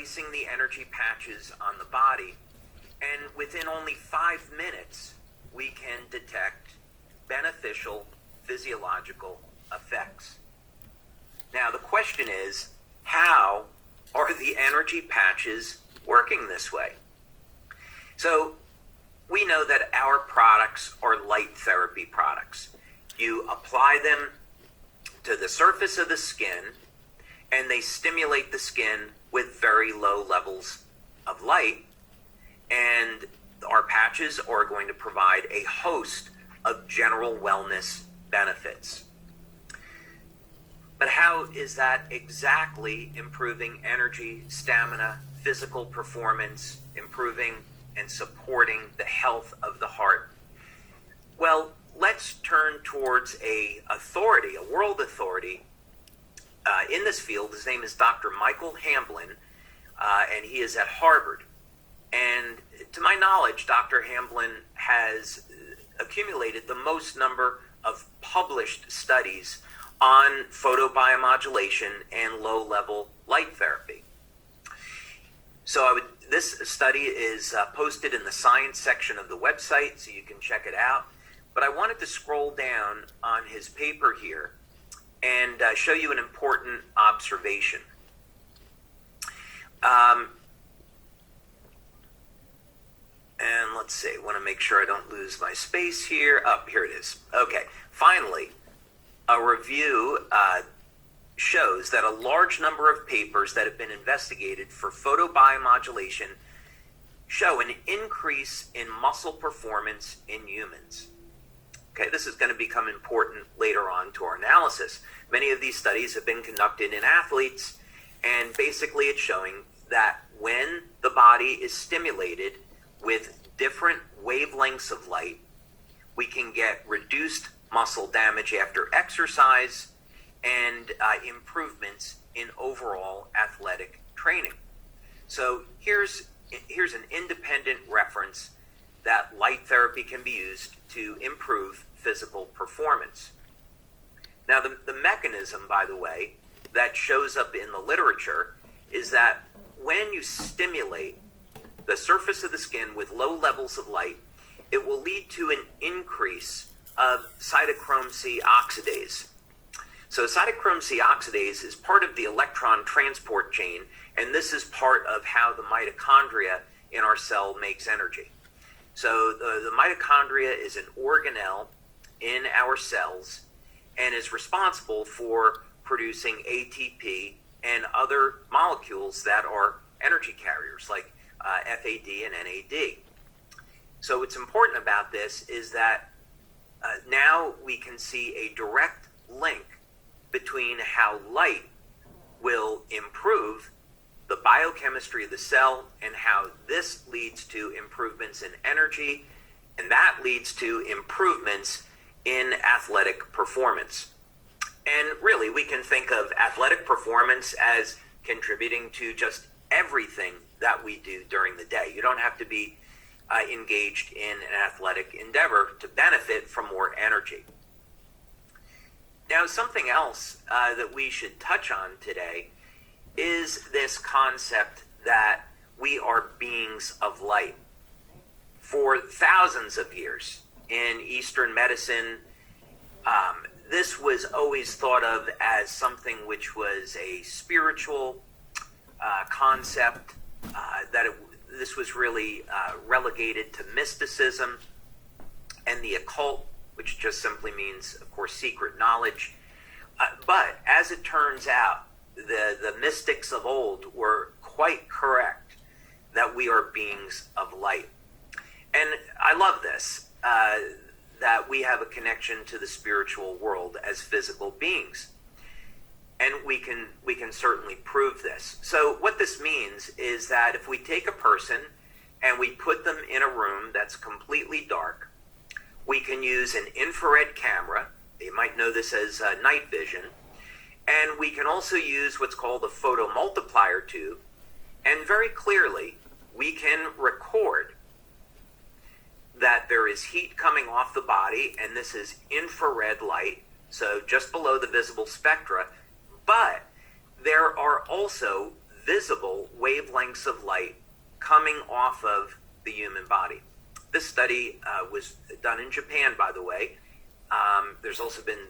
placing the energy patches on the body, and within only 5 minutes, we can detect beneficial physiological effects. Now, the question is, how are the energy patches working this way? So, we know that our products are light therapy products. You apply them to the surface of the skin, and they stimulate the skin with very low levels of light, and our patches are going to provide a host of general wellness benefits. But how is that exactly improving energy, stamina, physical performance, improving and supporting the health of the heart? Well, let's turn towards a world authority in this field. His name is Dr. Michael Hamblin, and he is at Harvard. And to my knowledge, Dr. Hamblin has accumulated the most number of published studies on photobiomodulation and low-level light therapy. So this study is posted in the science section of the website, so you can check it out. But I wanted to scroll down on his paper here and show you an important observation. And let's see, I want to make sure I don't lose my space here. Oh, here it is. Okay, finally, a review shows that a large number of papers that have been investigated for photobiomodulation show an increase in muscle performance in humans. Okay, this is going to become important later on to our analysis. Many of these studies have been conducted in athletes, and basically it's showing that when the body is stimulated with different wavelengths of light, we can get reduced muscle damage after exercise and improvements in overall athletic training. So here's an independent reference that light therapy can be used to improve physical performance. Now, the mechanism, by the way, that shows up in the literature is that when you stimulate the surface of the skin with low levels of light, it will lead to an increase of cytochrome C oxidase. So cytochrome C oxidase is part of the electron transport chain, and this is part of how the mitochondria in our cell makes energy. So the mitochondria is an organelle in our cells and is responsible for producing ATP and other molecules that are energy carriers like FAD and NAD. So what's important about this is that now we can see a direct link between how light will improve the biochemistry of the cell and how this leads to improvements in energy, and that leads to improvements in athletic performance. And really, we can think of athletic performance as contributing to just everything that we do during the day. You don't have to be engaged in an athletic endeavor to benefit from more energy. Now, something else that we should touch on today is this concept that we are beings of light. For thousands of years in Eastern medicine, this was always thought of as something which was a spiritual concept, this was really relegated to mysticism and the occult, which just simply means, of course, secret knowledge. But as it turns out, the mystics of old were quite correct that we are beings of light. And I love this, that we have a connection to the spiritual world as physical beings. And we can certainly prove this. So what this means is that if we take a person and we put them in a room that's completely dark, we can use an infrared camera. You might know this as night vision. And we can also use what's called a photomultiplier tube. And very clearly, we can record that there is heat coming off the body, and this is infrared light, so just below the visible spectra. But there are also visible wavelengths of light coming off of the human body. This study was done in Japan, by the way. There's also been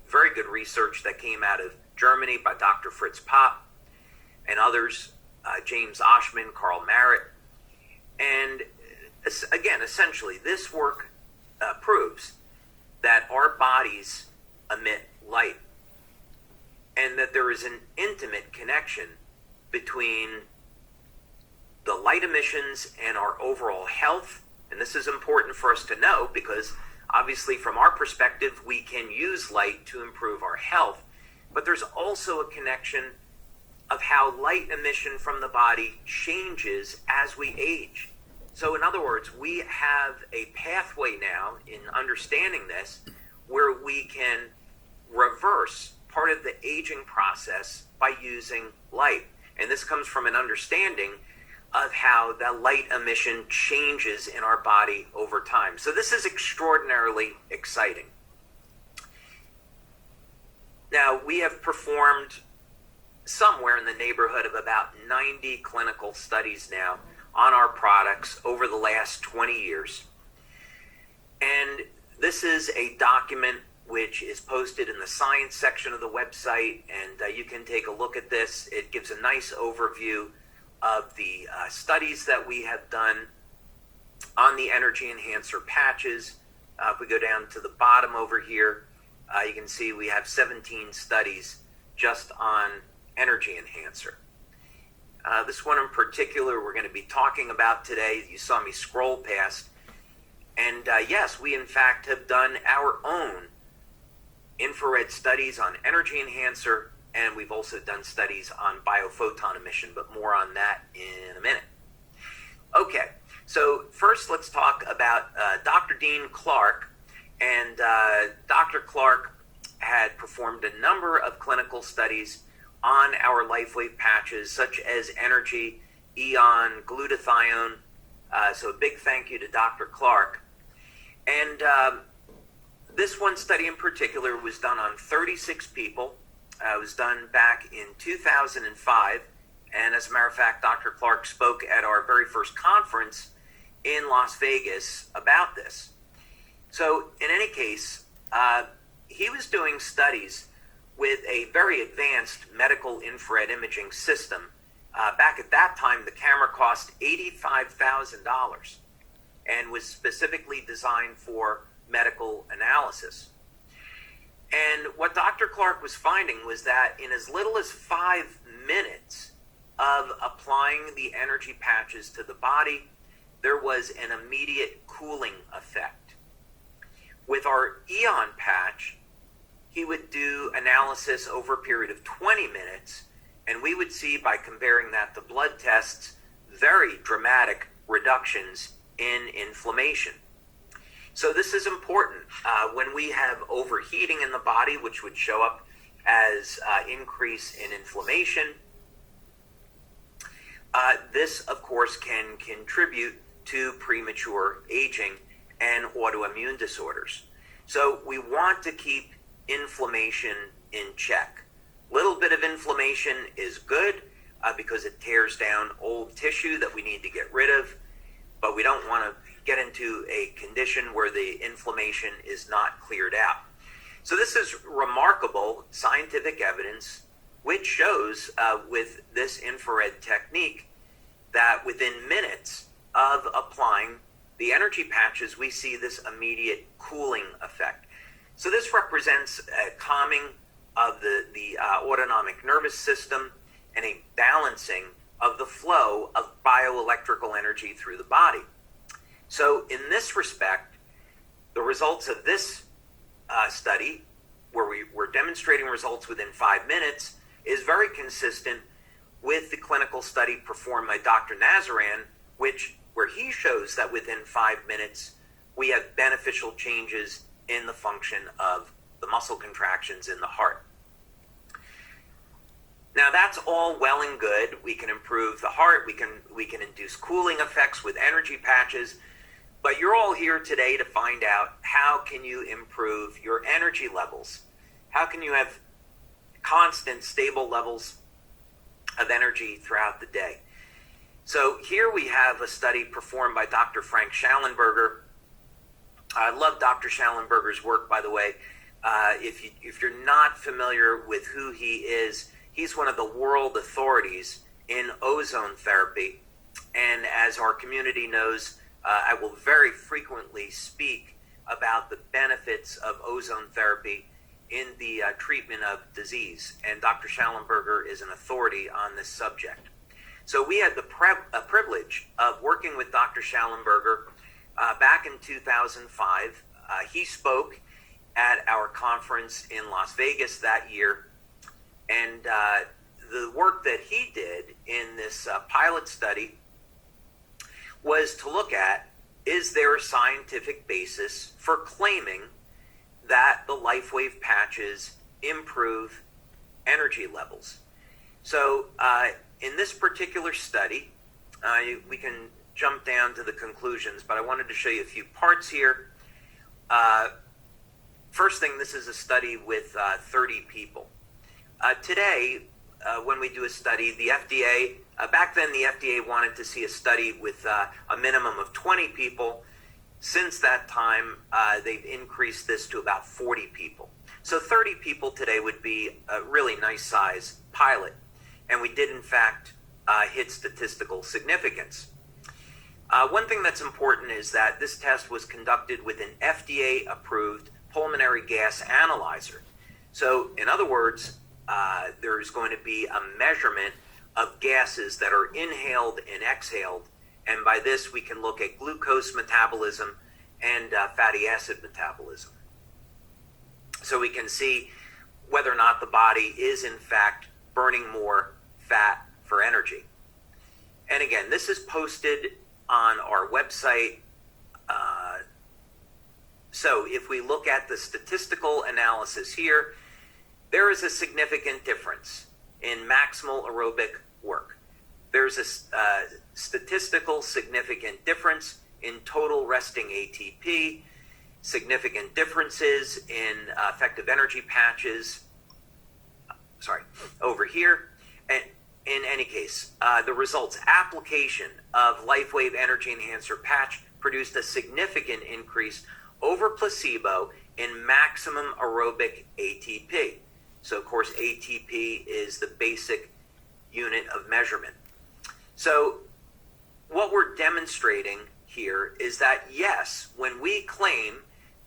very good research that came out of Germany by Dr. Fritz Popp and others, James Oshman, Carl Merritt. And again, essentially, this work proves that our bodies emit light and that there is an intimate connection between the light emissions and our overall health. And this is important for us to know because obviously from our perspective, we can use light to improve our health. But there's also a connection of how light emission from the body changes as we age. So in other words, we have a pathway now in understanding this where we can reverse part of the aging process by using light. And this comes from an understanding of how the light emission changes in our body over time. So this is extraordinarily exciting. Now, we have performed somewhere in the neighborhood of about 90 clinical studies now on our products over the last 20 years. And this is a document which is posted in the science section of the website, and you can take a look at this. It gives a nice overview of the studies that we have done on the energy enhancer patches. If we go down to the bottom over here, you can see we have 17 studies just on energy enhancer. This one in particular we're going to be talking about today. You saw me scroll past. And yes, we in fact have done our own infrared studies on energy enhancer, and we've also done studies on biophoton emission, but more on that in a minute. Okay, so first let's talk about Dr. Dean Clark. And Dr. Clark had performed a number of clinical studies on our LifeWave patches, such as energy, eon, glutathione. So a big thank you to Dr. Clark. And this one study in particular was done on 36 people. It was done back in 2005. And as a matter of fact, Dr. Clark spoke at our very first conference in Las Vegas about this. So in any case, he was doing studies with a very advanced medical infrared imaging system. Back at that time, the camera cost $85,000 and was specifically designed for medical analysis. And what Dr. Clark was finding was that in as little as 5 minutes of applying the energy patches to the body, there was an immediate cooling effect. With our Eon patch, he would do analysis over a period of 20 minutes, and we would see, by comparing that to blood tests, very dramatic reductions in inflammation. So this is important. When we have overheating in the body, which would show up as increase in inflammation, this, of course, can contribute to premature aging and autoimmune disorders. So we want to keep inflammation in check. Little bit of inflammation is good because it tears down old tissue that we need to get rid of, but we don't want to get into a condition where the inflammation is not cleared out. So this is remarkable scientific evidence which shows with this infrared technique that within minutes of applying the energy patches, we see this immediate cooling effect. So this represents a calming of the autonomic nervous system and a balancing of the flow of bioelectrical energy through the body. So in this respect, the results of this study, where we were demonstrating results within 5 minutes, is very consistent with the clinical study performed by Dr. Nazaran, where he shows that within 5 minutes, we have beneficial changes in the function of the muscle contractions in the heart. Now that's all well and good. We can improve the heart. We can induce cooling effects with energy patches. But you're all here today to find out how can you improve your energy levels? How can you have constant, stable levels of energy throughout the day? So here we have a study performed by Dr. Frank Schallenberger. I love Dr. Schallenberger's work, by the way. If you're not familiar with who he is, he's one of the world authorities in ozone therapy. And as our community knows, I will very frequently speak about the benefits of ozone therapy in the treatment of disease. And Dr. Schallenberger is an authority on this subject. So we had the privilege of working with Dr. Schallenberger back in 2005. He spoke at our conference in Las Vegas that year. And the work that he did in this pilot study was to look at, is there a scientific basis for claiming that the LifeWave patches improve energy levels? So in this particular study, we can jump down to the conclusions, but I wanted to show you a few parts here. First thing, this is a study with 30 people. Today, when we do a study, the FDA, back then the FDA wanted to see a study with a minimum of 20 people. Since that time, they've increased this to about 40 people. So 30 people today would be a really nice size pilot. And we did, in fact, hit statistical significance. One thing that's important is that this test was conducted with an FDA-approved pulmonary gas analyzer. So, in other words, there's going to be a measurement of gases that are inhaled and exhaled. And by this, we can look at glucose metabolism and fatty acid metabolism. So we can see whether or not the body is, in fact, burning more fat for energy. And again, this is posted on our website. So if we look at the statistical analysis here, there is a significant difference in maximal aerobic work. There's a statistical significant difference in total resting ATP, significant differences in effective energy patches, over here. And in any case, the results application of LifeWave Energy Enhancer patch produced a significant increase over placebo in maximum aerobic ATP. So, of course, ATP is the basic unit of measurement. So, what we're demonstrating here is that, yes, when we claim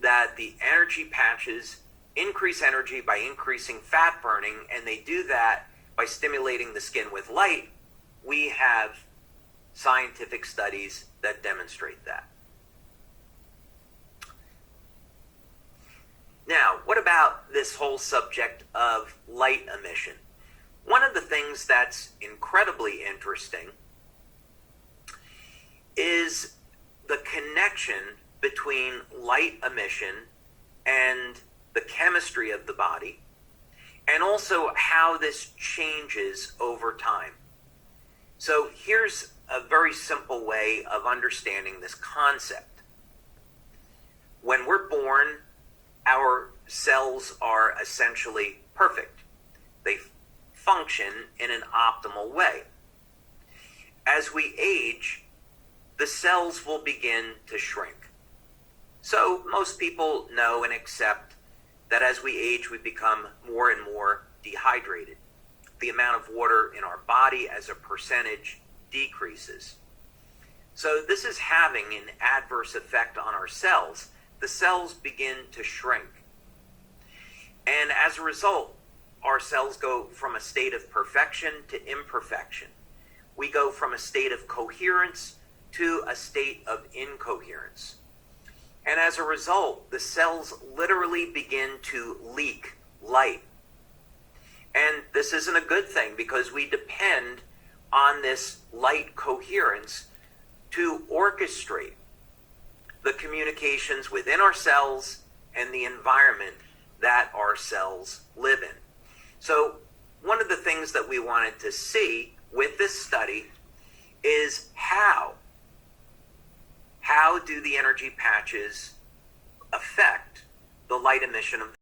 that the energy patches increase energy by increasing fat burning, and they do that by stimulating the skin with light, we have scientific studies that demonstrate that. Now, what about this whole subject of light emission? One of the things that's incredibly interesting is the connection between light emission and the chemistry of the body, and also how this changes over time. So here's a very simple way of understanding this concept. When we're born, our cells are essentially perfect. They function in an optimal way. As we age, the cells will begin to shrink. So most people know and accept that as we age, we become more and more dehydrated. The amount of water in our body as a percentage decreases. So this is having an adverse effect on our cells. The cells begin to shrink. And as a result, our cells go from a state of perfection to imperfection. We go from a state of coherence to a state of incoherence. And as a result, the cells literally begin to leak light. And this isn't a good thing because we depend on this light coherence to orchestrate the communications within our cells and the environment that our cells live in. So one of the things that we wanted to see with this study is how do the energy patches affect the light emission of